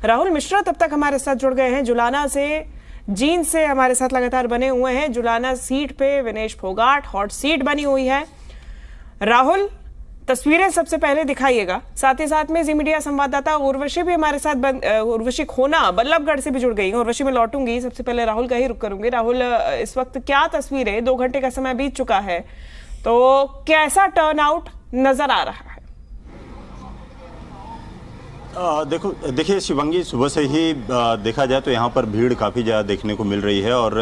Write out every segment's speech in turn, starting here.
राहुल मिश्रा तब तक हमारे साथ जुड़ गए हैं जुलाना से, जींद से हमारे साथ लगातार बने हुए हैं। जुलाना सीट पे विनेश फोगाट हॉट सीट बनी हुई है। राहुल, तस्वीरें सबसे पहले दिखाइएगा, साथ ही साथ में जी मीडिया संवाददाता उर्वशी भी हमारे साथ उर्वशी खोना बल्लभगढ़ से भी जुड़ गई हैं। उर्वशी में लौटूंगी, सबसे पहले राहुल का ही रुख करूंगी। राहुल, इस वक्त क्या तस्वीरें, 2 घंटे का समय बीत चुका है, तो कैसा टर्नआउट नजर आ रहा है? देखिए शिवांगी, सुबह से ही देखा जाए तो यहाँ पर भीड़ काफ़ी ज़्यादा देखने को मिल रही है। और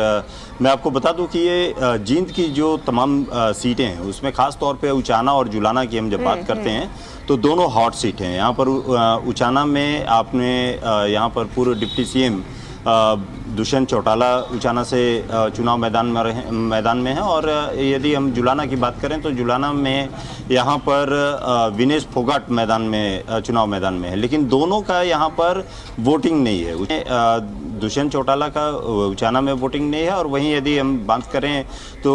मैं आपको बता दूं कि ये जींद की जो तमाम सीटें हैं उसमें ख़ास तौर पे उचाना और जुलाना की हम जब बात करते हैं तो दोनों हॉट सीट हैं। यहाँ पर उचाना में आपने यहाँ पर पूर्व डिप्टी सीएम दुष्यंत चौटाला उचाना से चुनाव मैदान में है। और यदि हम जुलाना की बात करें तो जुलाना में यहाँ पर विनेश फोगाट चुनाव मैदान में है, लेकिन दोनों का यहाँ पर वोटिंग नहीं है। दुष्यंत चौटाला का उचाना में वोटिंग नहीं है, और वहीं यदि हम बात करें तो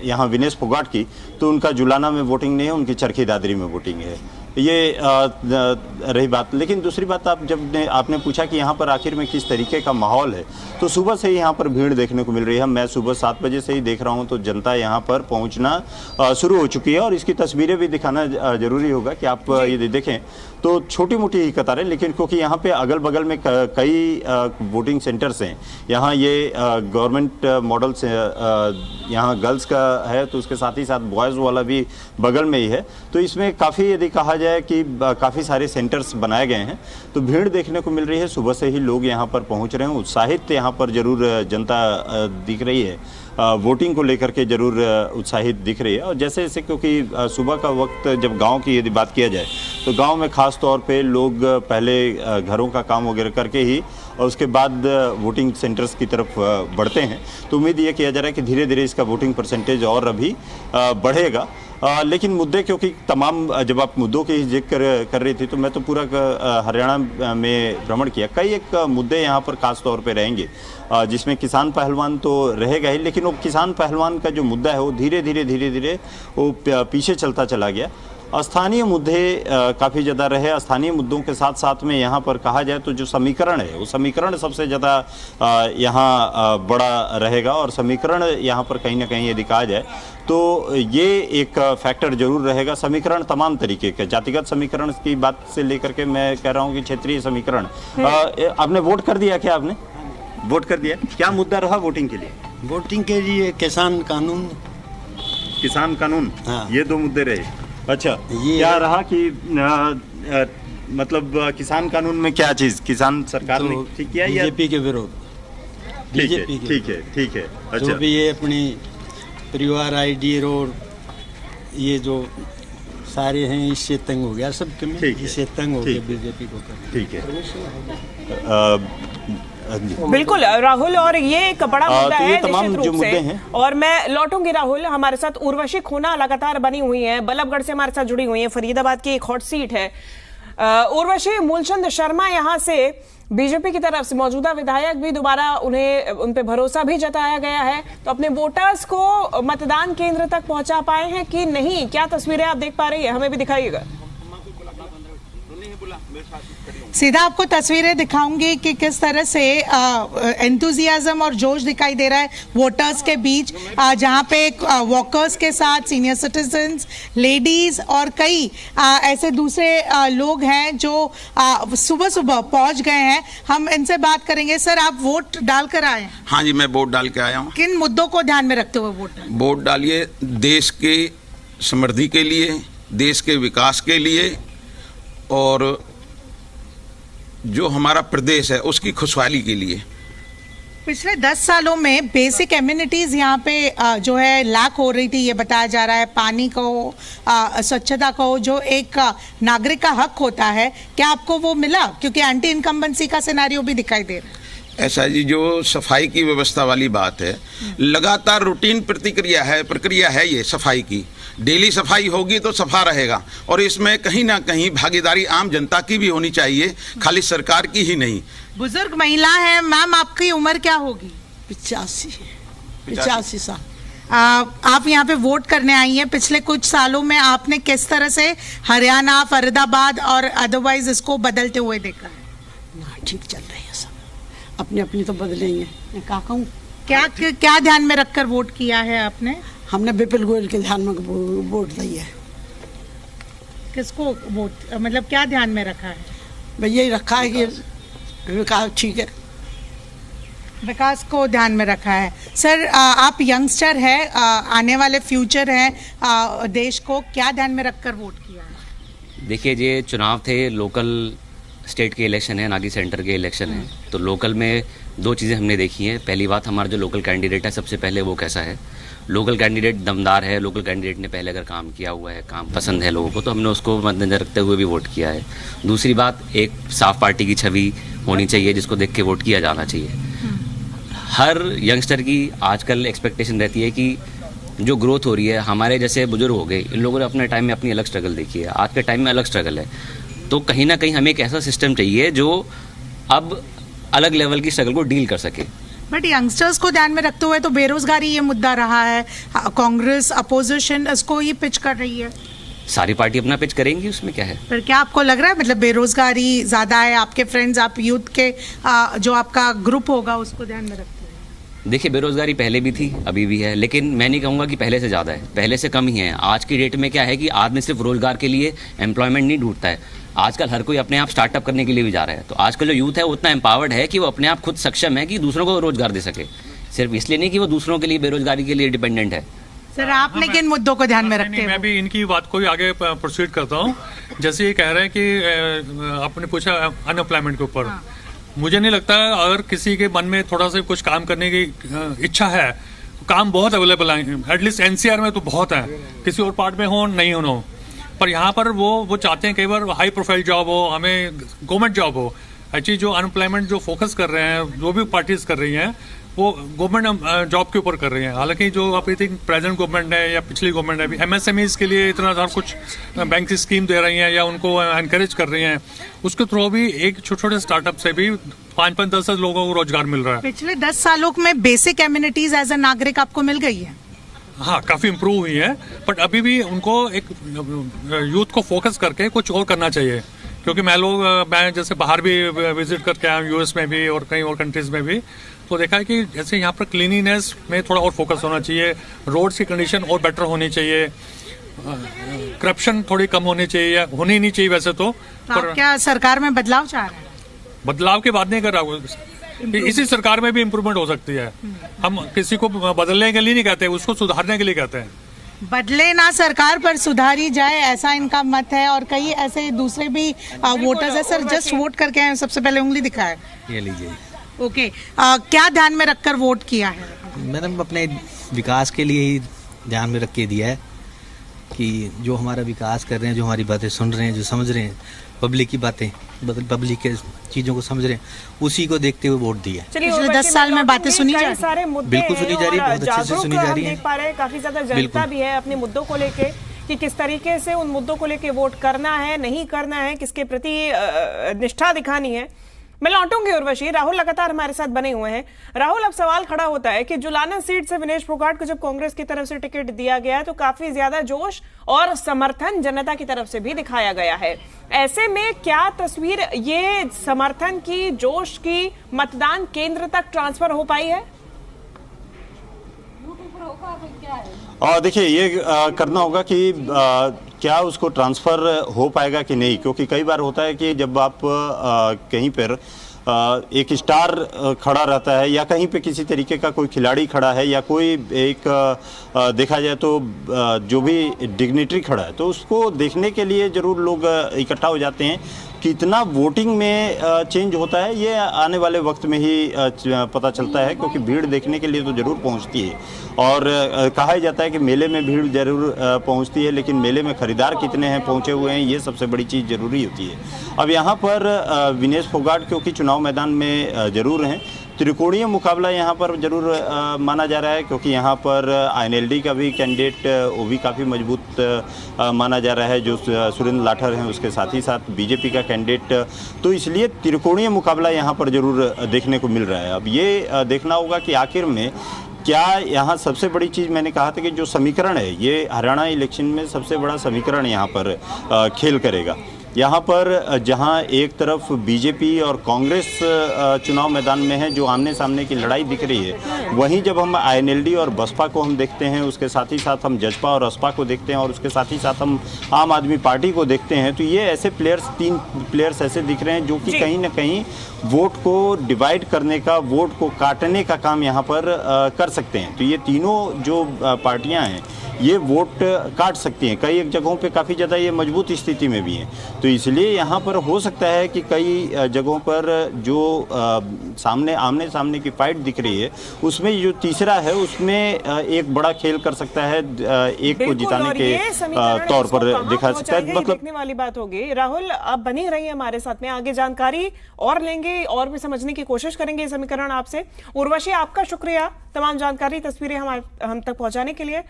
यहाँ विनेश फोगाट की, तो उनका जुलाना में वोटिंग नहीं है, उनकी चरखी दादरी में वोटिंग है। ये रही बात। लेकिन दूसरी बात, आपने पूछा कि यहाँ पर आखिर में किस तरीके का माहौल है, तो सुबह से ही यहाँ पर भीड़ देखने को मिल रही है। मैं सुबह 7 बजे से ही देख रहा हूँ तो जनता यहाँ पर पहुँचना शुरू हो चुकी है। और इसकी तस्वीरें भी दिखाना जरूरी होगा कि आप ये देखें तो छोटी मोटी ही कतारें, लेकिन क्योंकि यहाँ पे अगल बगल में कई वोटिंग सेंटर्स हैं। यहाँ ये गवर्नमेंट मॉडल से यहाँ गर्ल्स का है, तो उसके साथ ही साथ बॉयज़ वाला भी बगल में ही है। तो इसमें काफ़ी, यदि कहा जाए कि काफ़ी सारे सेंटर्स बनाए गए हैं, तो भीड़ देखने को मिल रही है। सुबह से ही लोग यहाँ पर पहुँच रहे हैं, उत्साहित यहाँ पर जरूर जनता दिख रही है, वोटिंग को लेकर के जरूर उत्साहित दिख रही है। और जैसे जैसे क्योंकि सुबह का वक्त, जब गांव की यदि बात किया जाए तो गांव में खास तौर पे लोग पहले घरों का काम वगैरह करके ही और उसके बाद वोटिंग सेंटर्स की तरफ बढ़ते हैं। तो उम्मीद ये किया जा रहा है कि धीरे धीरे इसका वोटिंग परसेंटेज और अभी बढ़ेगा। लेकिन मुद्दे, क्योंकि तमाम, जब आप मुद्दों की जिक्र कर रही थी तो मैं तो पूरा हरियाणा में भ्रमण किया। कई एक मुद्दे यहाँ पर खास तौर पे रहेंगे, जिसमें किसान पहलवान तो रहेगा ही, लेकिन वो किसान पहलवान का जो मुद्दा है वो धीरे धीरे वो पीछे चलता चला गया। स्थानीय मुद्दे काफ़ी ज़्यादा रहे। स्थानीय मुद्दों के साथ साथ में यहाँ पर कहा जाए तो जो समीकरण है, वो समीकरण सबसे ज़्यादा यहाँ बड़ा रहेगा। और समीकरण यहाँ पर कहीं ना कहीं यदि कहा जाए तो ये एक फैक्टर जरूर रहेगा। समीकरण तमाम तरीके के, जातिगत समीकरण की बात से लेकर के मैं कह रहा हूँ कि क्षेत्रीय समीकरण। आपने वोट कर दिया क्या? आपने वोट कर दिया? क्या मुद्दा रहा वोटिंग के लिए? वोटिंग के लिए किसान कानून। हाँ। ये 2 मुद्दे रहे। अच्छा, ये क्या रहा कि मतलब किसान कानून में क्या चीज किसान सरकार तो ने ठीक किया या बीजेपी के विरोध? ठीक है। अच्छा, जो भी ये अपनी परिवार आईडी और ये जो सारे हैं, इससे तंग हो गया सबके में, इससे तंग हो गया बीजेपी को। ठीक है, बिल्कुल राहुल, और ये एक बड़ा मुद्दा है तमाम जो मुद्दे हैं। और मैं लौटूंगी राहुल, हमारे साथ उर्वशी खोना लगातार बनी हुई है, बल्लभगढ़ से हमारे साथ जुड़ी हुई है। फरीदाबाद की एक हॉट सीट है। उर्वशी, मूलचंद शर्मा यहाँ से बीजेपी की तरफ से मौजूदा विधायक भी दोबारा उन पे भरोसा भी जताया गया है, तो अपने वोटर्स को मतदान केंद्र तक पहुंचा पाए हैं कि नहीं? क्या तस्वीरें आप देख पा रही है, हमें भी दिखाइएगा। सीधा आपको तस्वीरें दिखाऊंगी कि किस तरह से एंथुजियाज्म और जोश दिखाई दे रहा है वोटर्स के बीच, जहां पे वॉकर्स के साथ सीनियर सिटीजन्स, लेडीज और कई ऐसे दूसरे लोग हैं जो सुबह सुबह पहुंच गए हैं। हम इनसे बात करेंगे। सर, आप वोट डाल कर आए हैं? हाँ जी, मैं वोट डाल के आया हूँ। किन मुद्दों को ध्यान में रखते हुए वोट डालिए? देश के समृद्धि के लिए, देश के विकास के लिए, और जो हमारा प्रदेश है उसकी खुशहाली के लिए। पिछले 10 सालों में बेसिक एमिनिटीज यहाँ पे जो है लैक हो रही थी, ये बताया जा रहा है। पानी को, स्वच्छता को, जो एक नागरिक का हक होता है, क्या आपको वो मिला? क्योंकि एंटी इनकम्बेंसी का सिनेरियो भी दिखाई दे रहा है। ऐसा जी, जो सफाई की व्यवस्था वाली बात है, लगातार रूटीन प्रक्रिया है ये सफाई की। डेली सफाई होगी तो सफा रहेगा, और इसमें कहीं ना कहीं भागीदारी आम जनता की भी होनी चाहिए, खाली सरकार की ही नहीं। बुजुर्ग महिला है मैम, आपकी उम्र क्या होगी? 85 साल। आप यहाँ पे वोट करने आई हैं। पिछले कुछ सालों में आपने किस तरह से हरियाणा, फरीदाबाद और अदरवाइज इसको बदलते हुए देखा है? ठीक चल रही है सब, अपनी अपनी तो बदलेंगे, मैं क्या कहूँ। क्या ध्यान में रखकर वोट किया है आपने? हमने विपिन गोयल के ध्यान में वोट दी है। किसको वोट, मतलब क्या ध्यान में रखा है? भाई यही रखा है कि विकास ठीक है, विकास को ध्यान में रखा है। सर, आप यंगस्टर हैं, आने वाले फ्यूचर हैं देश को, क्या ध्यान में रखकर वोट किया है? देखिए, ये चुनाव थे, लोकल स्टेट के इलेक्शन है, ना कि सेंटर के इलेक्शन है। तो लोकल में दो चीज़ें हमने देखी हैं। पहली बात, हमारा जो लोकल कैंडिडेट है सबसे पहले वो कैसा है। लोकल कैंडिडेट दमदार है, लोकल कैंडिडेट ने पहले अगर काम किया हुआ है, काम पसंद है लोगों को, तो हमने उसको मद्देनजर रखते हुए भी वोट किया है। दूसरी बात, एक साफ पार्टी की छवि होनी चाहिए जिसको देख के वोट किया जाना चाहिए। हर यंगस्टर की आजकल एक्सपेक्टेशन रहती है कि जो ग्रोथ हो रही है, हमारे जैसे बुजुर्ग हो गए, इन लोगों ने अपने टाइम में अपनी अलग स्ट्रगल देखी है, आज के टाइम में अलग स्ट्रगल है। तो कहीं ना कहीं हमें एक ऐसा सिस्टम चाहिए जो अब अलग लेवल की स्ट्रगल को डील कर सके। बट यंगस्टर्स को ध्यान में रखते हुए तो बेरोजगारी ये मुद्दा रहा है, कांग्रेस अपोजिशन इसको ही पिच कर रही है। सारी पार्टी अपना पिच करेंगी, उसमें क्या है। पर क्या आपको लग रहा है, मतलब बेरोजगारी ज्यादा है, आपके फ्रेंड्स, आप यूथ के जो आपका ग्रुप होगा उसको ध्यान में रखते हैं? देखिए, बेरोजगारी पहले भी थी, अभी भी है, लेकिन मैं नहीं कहूँगा कि पहले से ज़्यादा है, पहले से कम ही है। आज की डेट में क्या है कि आदमी सिर्फ रोजगार के लिए एम्प्लॉयमेंट नहीं ढूंढता है, आजकल हर कोई अपने आप स्टार्टअप करने के लिए भी जा रहा है। तो आजकल जो यूथ है वो उतना एम्पावर्ड है कि वो अपने आप खुद सक्षम है कि दूसरों को रोजगार दे सके, सिर्फ इसलिए नहीं कि वो दूसरों के लिए बेरोजगारी के लिए डिपेंडेंट है। सर, आपने किन मुद्दों को ध्यान में रखते हैं? मैं भी इनकी बात को ही आगे प्रोसीड करता हूँ। जैसे ये कह रहे हैं कि आपने पूछा अनएम्प्लॉयमेंट के ऊपर, मुझे नहीं लगता अगर किसी के मन में थोड़ा सा कुछ काम करने की इच्छा है, काम बहुत अवेलेबल है, एटलीस्ट एनसीआर में तो बहुत है, किसी और पार्ट में हो नहीं हो, पर यहाँ पर वो चाहते हैं कई बार हाई प्रोफाइल जॉब हो, हमें गवर्नमेंट जॉब हो। एक्चुअली जो अनएम्प्लॉयमेंट जो फोकस कर रहे हैं, जो भी पार्टीज कर रही हैं, वो गवर्नमेंट जॉब के ऊपर कर रही हैं। हालांकि जो आप आई थिंक प्रेजेंट गवर्नमेंट है या पिछली गवर्नमेंट है, एमएसएमईज के लिए इतना ज़्यादा कुछ बैंक की स्कीम दे रही हैं या उनको एनकरेज कर रही हैं, उसके थ्रू भी एक छोटे छोटे स्टार्टअप से भी 5-5, 10 लोगों को रोजगार मिल रहा है। पिछले 10 सालों में बेसिक एमिनिटीज एज ए नागरिक आपको मिल गई है? हाँ, काफी इम्प्रूव हुई है, बट अभी भी उनको एक यूथ को फोकस करके कुछ और करना चाहिए। क्योंकि मैं जैसे बाहर भी विजिट करके आया, यूएस में भी और कई और कंट्रीज में भी, तो देखा है कि जैसे यहाँ पर क्लीनिनेस में थोड़ा और फोकस होना चाहिए, रोड्स की कंडीशन और बेटर होनी चाहिए, करप्शन थोड़ी कम होनी चाहिए, या होनी नहीं चाहिए वैसे तो। पर क्या सरकार में बदलाव चाह रहे हैं? बदलाव की बात नहीं कर रहा हूँ, इसी सरकार में भी इम्प्रूवमेंट हो सकती है। हम किसी को बदलने के लिए नहीं कहते, उसको सुधारने के लिए कहते हैं। बदले ना सरकार पर सुधारी जाए, ऐसा इनका मत है। और कई ऐसे दूसरे भी वोटर्स है। सर, जस्ट वोट करके आए, सबसे पहले उंगली दिखाए, ये लीजिए। ओके, क्या ध्यान में रखकर वोट किया है? मैंने अपने विकास के लिए ही ध्यान में रख के दिया है कि जो हमारा विकास कर रहे हैं, जो हमारी बातें सुन रहे हैं, जो समझ रहे हैं, पब्लिक की बातें, पब्लिक के चीज़ों को समझ रहे हैं, उसी को देखते हुए वोट दिया। पिछले 10 साल में बातें सुनी जा रही, बिल्कुल सुनी जा रही है, बहुत अच्छे से सुनी जा रही है। देख पा रहे हैं काफी ज्यादा जनता भी है अपने मुद्दों को लेके, कि किस तरीके से उन मुद्दों को लेके वोट करना है, नहीं करना है, किसके प्रति निष्ठा दिखानी है। मैं लौटूंगी उर्वशी। राहुल लगातार हमारे साथ बने हुए हैं। राहुल, अब सवाल खड़ा होता है कि जुलाना सीट से विनेश फोगाट को जब कांग्रेस की तरफ से टिकट दिया गया तो काफी ज्यादा जोश और समर्थन जनता की तरफ से भी दिखाया गया है। ऐसे में क्या तस्वीर ये समर्थन की, जोश की मतदान केंद्र तक ट्रांसफर हो पाई है? देखिए, ये करना होगा कि क्या उसको ट्रांसफ़र हो पाएगा कि नहीं, क्योंकि कई बार होता है कि जब आप कहीं पर एक स्टार खड़ा रहता है या कहीं पे किसी तरीके का कोई खिलाड़ी खड़ा है या कोई एक देखा जाए तो जो भी डिग्निटरी खड़ा है, तो उसको देखने के लिए ज़रूर लोग इकट्ठा हो जाते हैं। कितना वोटिंग में चेंज होता है ये आने वाले वक्त में ही पता चलता है, क्योंकि भीड़ देखने के लिए तो ज़रूर पहुंचती है। और कहा जाता है कि मेले में भीड़ ज़रूर पहुंचती है, लेकिन मेले में ख़रीदार कितने हैं, पहुंचे हुए हैं, ये सबसे बड़ी चीज़ ज़रूरी होती है। अब यहाँ पर विनेश फोगाट क्योंकि चुनाव मैदान में ज़रूर हैं, त्रिकोणीय मुकाबला यहाँ पर जरूर माना जा रहा है, क्योंकि यहाँ पर आईएनएलडी का भी कैंडिडेट वो भी काफ़ी मजबूत माना जा रहा है, जो सुरेंद्र लाठर हैं, उसके साथ ही साथ बीजेपी का कैंडिडेट, तो इसलिए त्रिकोणीय मुकाबला यहाँ पर जरूर देखने को मिल रहा है। अब ये देखना होगा कि आखिर में क्या यहाँ सबसे बड़ी चीज़ मैंने कहा था कि जो समीकरण है ये हरियाणा इलेक्शन में सबसे बड़ा समीकरण यहाँ पर खेल करेगा। यहाँ पर जहाँ एक तरफ बीजेपी और कांग्रेस चुनाव मैदान में है, जो आमने सामने की लड़ाई दिख रही है, वहीं जब हम आईएनएलडी और बसपा को हम देखते हैं, उसके साथ ही साथ हम जजपा और असपा को देखते हैं, और उसके साथ ही साथ हम आम आदमी पार्टी को देखते हैं, तो ये ऐसे प्लेयर्स, 3 प्लेयर्स ऐसे दिख रहे हैं जो कि कहीं ना कहीं वोट को डिवाइड करने का, वोट को काटने का काम यहाँ पर कर सकते हैं। तो ये तीनों जो पार्टियाँ हैं ये वोट काट सकती हैं, कई एक जगहों पे काफ़ी ज़्यादा ये मजबूत स्थिति में भी हैं। तो इसलिए यहाँ पर हो सकता है कि कई जगहों पर जो सामने आमने सामने की फाइट दिख रही है, उसमें जो तीसरा है उसमें एक बड़ा खेल कर सकता है, एक को जिताने के तौर पर दिखा सकता है। मतलब देखने वाली बात होगी। राहुल, आप बनी रही है हमारे साथ में, आगे जानकारी और लेंगे और भी समझने की कोशिश करेंगे समीकरण आपसे। उर्वशी, आपका शुक्रिया तमाम जानकारी, तस्वीरें हम तक पहुंचाने के लिए।